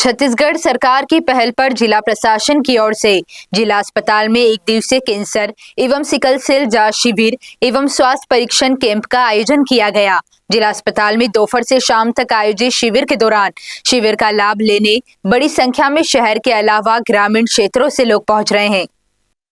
छत्तीसगढ़ सरकार की पहल पर जिला प्रशासन की ओर से जिला अस्पताल में एक दिवसीय कैंसर एवं सिकल सेल जांच शिविर एवं स्वास्थ्य परीक्षण कैंप का आयोजन किया गया। जिला अस्पताल में दोपहर से शाम तक आयोजित शिविर के दौरान शिविर का लाभ लेने बड़ी संख्या में शहर के अलावा ग्रामीण क्षेत्रों से लोग पहुंच रहे हैं।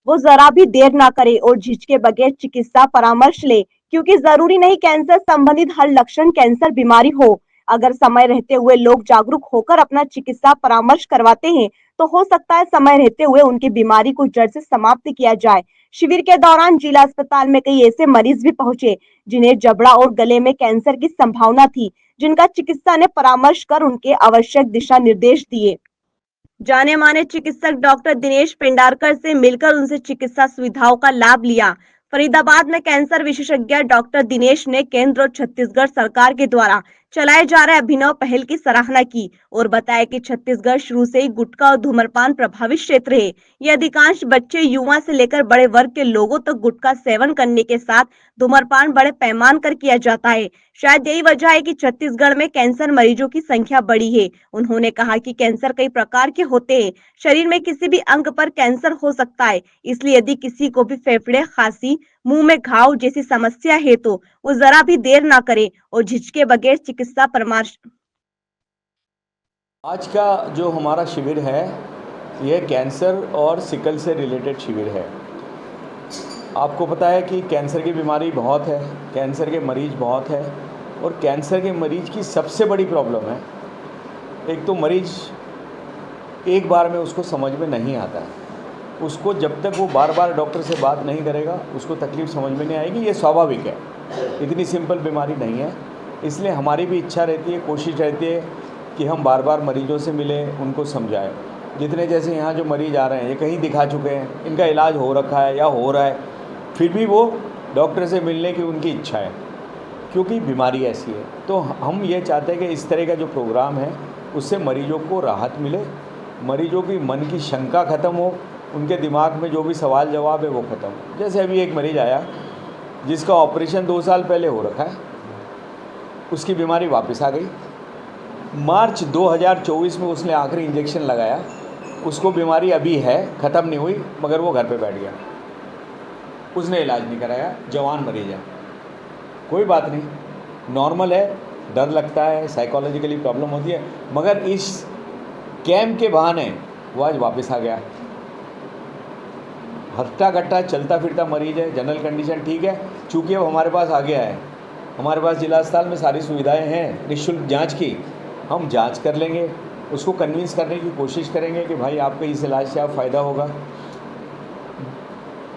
वो जरा भी देर ना करे और झिझके बगैर चिकित्सा परामर्श ले, क्योंकि जरूरी नहीं कैंसर संबंधित हर लक्षण कैंसर बीमारी हो। अगर समय रहते हुए लोग जागरूक होकर अपना चिकित्सा परामर्श करवाते हैं तो हो सकता है समय रहते हुए उनकी बीमारी को जड़ से समाप्त किया जाए। शिविर के दौरान जिला अस्पताल में कई ऐसे मरीज भी पहुंचे जिन्हें जबड़ा और गले में कैंसर की संभावना थी, जिनका चिकित्सा ने परामर्श कर उनके आवश्यक दिशा निर्देश दिए। जाने माने चिकित्सक डॉक्टर दिनेश पेंडारकर से मिलकर उनसे चिकित्सा सुविधाओं का लाभ लिया। फरीदाबाद में कैंसर विशेषज्ञ डॉक्टर दिनेश ने केंद्र और छत्तीसगढ़ सरकार के द्वारा चलाए जा रहे अभिनव पहल की सराहना की और बताया कि छत्तीसगढ़ शुरू से ही गुटखा और धूम्रपान प्रभावित क्षेत्र है। ये अधिकांश बच्चे, युवा से लेकर बड़े वर्ग के लोगों तक गुटखा सेवन करने के साथ धूम्रपान बड़े पैमाने पर किया जाता है। शायद यही वजह है कि छत्तीसगढ़ में कैंसर मरीजों की संख्या बढ़ी है। उन्होंने कहा कि कैंसर कई प्रकार के होते हैं, शरीर में किसी भी अंग पर कैंसर हो सकता है, इसलिए यदि किसी को भी फेफड़े, खांसी, मुंह में घाव जैसी समस्या है तो वो जरा भी देर ना करे और झिझके बगैर चिकित्सा परामर्श। आज का जो हमारा शिविर है यह कैंसर और सिकल से रिलेटेड शिविर है। आपको पता है कि कैंसर की बीमारी बहुत है, कैंसर के मरीज बहुत है और कैंसर के मरीज की सबसे बड़ी प्रॉब्लम है, एक तो मरीज एक बार में उसको समझ में नहीं आता है। उसको जब तक वो बार बार डॉक्टर से बात नहीं करेगा उसको तकलीफ़ समझ में नहीं आएगी। ये स्वाभाविक है, इतनी सिंपल बीमारी नहीं है। इसलिए हमारी भी इच्छा रहती है, कोशिश रहती है कि हम बार बार मरीजों से मिलें, उनको समझाएं। जितने जैसे यहाँ जो मरीज़ आ रहे हैं ये कहीं दिखा चुके हैं, इनका इलाज हो रखा है या हो रहा है, फिर भी वो डॉक्टर से मिलने की उनकी इच्छा है क्योंकि बीमारी ऐसी है। तो हम ये चाहते हैं कि इस तरह का जो प्रोग्राम है उससे मरीजों को राहत मिले, मरीजों की मन की शंका ख़त्म हो, उनके दिमाग में जो भी सवाल जवाब है वो ख़त्म हो। जैसे अभी एक मरीज़ आया जिसका ऑपरेशन 2 साल पहले हो रखा है, उसकी बीमारी वापस आ गई। मार्च 2024 में उसने आखिरी इंजेक्शन लगाया, उसको बीमारी अभी है, ख़त्म नहीं हुई, मगर वो घर पे बैठ गया, उसने इलाज नहीं कराया। जवान मरीज है, कोई बात नहीं, नॉर्मल है, डर लगता है, साइकोलॉजिकली प्रॉब्लम होती है, मगर इस कैम्प के बहाने वो आज वापस आ गया। हट्टा कट्टा चलता फिरता मरीज है, जनरल कंडीशन ठीक है। चूँकि अब हमारे पास आ गया है, हमारे पास जिला अस्पताल में सारी सुविधाएं हैं निःशुल्क जांच की, हम जांच कर लेंगे, उसको कन्विंस करने की कोशिश करेंगे कि भाई आपका इस इलाज से आप फ़ायदा होगा।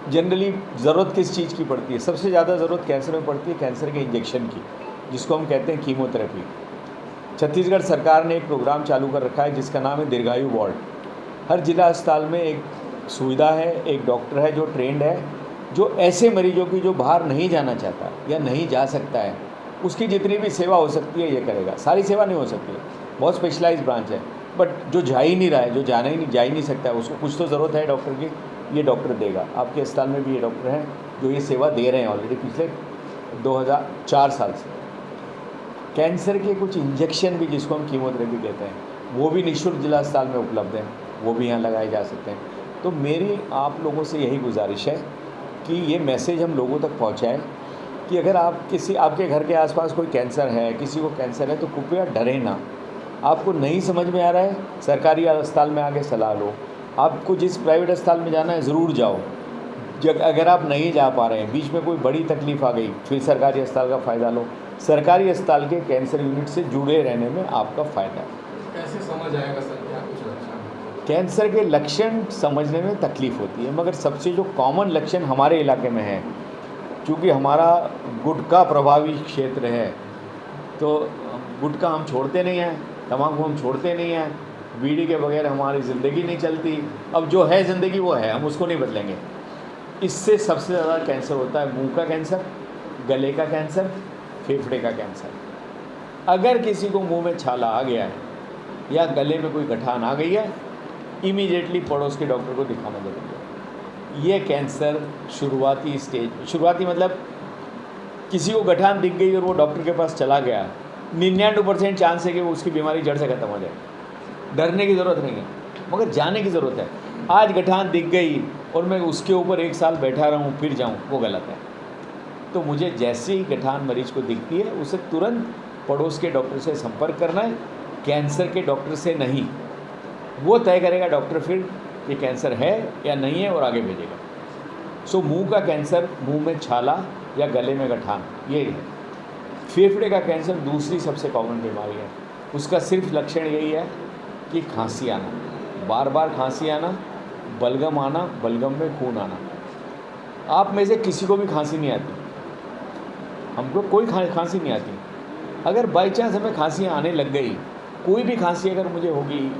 जनरली ज़रूरत किस चीज़ की पड़ती है? सबसे ज़्यादा ज़रूरत कैंसर में पड़ती है कैंसर के इंजेक्शन की, जिसको हम कहते हैं कीमोथेरेपी। छत्तीसगढ़ सरकार ने एक प्रोग्राम चालू कर रखा है जिसका नाम है दीर्घायु वार्ड। हर जिला अस्पताल में एक सुविधा है, एक डॉक्टर है जो ट्रेंड है, जो ऐसे मरीजों की जो बाहर नहीं जाना चाहता या नहीं जा सकता है, उसकी जितनी भी सेवा हो सकती है ये करेगा। सारी सेवा नहीं हो सकती है, बहुत स्पेशलाइज्ड ब्रांच है, बट जो जा ही नहीं रहा है, जो जा ही नहीं सकता है, उसको कुछ तो ज़रूरत है डॉक्टर की, ये डॉक्टर देगा। आपके अस्पताल में भी ये डॉक्टर हैं जो ये सेवा दे रहे हैं ऑलरेडी पिछले 2004 साल से। कैंसर के कुछ इंजेक्शन भी, जिसको हम कीमोथेरेपी कहते हैं, वो भी निःशुल्क जिला अस्पताल में उपलब्ध हैं, वो भी यहाँ लगाए जा सकते हैं। तो मेरी आप लोगों से यही गुजारिश है कि ये मैसेज हम लोगों तक पहुँचाएँ कि अगर आपके घर के आसपास कोई कैंसर है, किसी को कैंसर है, तो कृपया डरें ना। आपको नहीं समझ में आ रहा है, सरकारी अस्पताल में आके सलाह लो। आपको जिस प्राइवेट अस्पताल में जाना है ज़रूर जाओ। अगर आप नहीं जा पा रहे हैं, बीच में कोई बड़ी तकलीफ़ आ गई, फिर सरकारी अस्पताल का फ़ायदा लो। सरकारी अस्पताल के कैंसर यूनिट से जुड़े रहने में आपका फ़ायदा है। कैसे समझ आएगा सर क्या कुछ लक्षण? कैंसर के लक्षण समझने में तकलीफ़ होती है, मगर सबसे जो कॉमन लक्षण हमारे इलाके में है, क्योंकि हमारा गुटखा प्रभावी क्षेत्र है, तो गुटखा हम छोड़ते नहीं हैं, तम्बाकू हम छोड़ते नहीं हैं, बीड़ी के बगैर हमारी ज़िंदगी नहीं चलती। अब जो है ज़िंदगी वो है, हम उसको नहीं बदलेंगे। इससे सबसे ज़्यादा कैंसर होता है मुंह का कैंसर, गले का कैंसर, फेफड़े का कैंसर। अगर किसी को मुंह में छाला आ गया है या गले में कोई गठान आ गई है, इमीडिएटली पड़ोस के डॉक्टर को दिखाना जरूरी है। ये कैंसर शुरुआती मतलब किसी को गठान दिख गई और वो डॉक्टर के पास चला गया, 99% चांस है कि वो उसकी बीमारी जड़ से ख़त्म हो जाए। डरने की ज़रूरत नहीं है, मगर जाने की ज़रूरत है। आज गठान दिख गई और मैं उसके ऊपर 1 साल बैठा रहूँ फिर जाऊँ, वो गलत है। तो मुझे जैसे ही गठान मरीज को दिखती है उसे तुरंत पड़ोस के डॉक्टर से संपर्क करना है, कैंसर के डॉक्टर से नहीं। वो तय करेगा डॉक्टर फिर कि कैंसर है या नहीं है और आगे भेजेगा। सो मुंह का कैंसर, मुंह में छाला या गले में गठान, ये है। फेफड़े का कैंसर दूसरी सबसे कॉमन बीमारी है। उसका सिर्फ लक्षण यही है कि खांसी आना, बार बार खांसी आना, बलगम आना, बलगम में खून आना। आप में से किसी को भी खांसी नहीं आती, हमको कोई खांसी नहीं आती। अगर बाई चांस हमें खांसी आने लग गई, कोई भी खांसी अगर मुझे होगी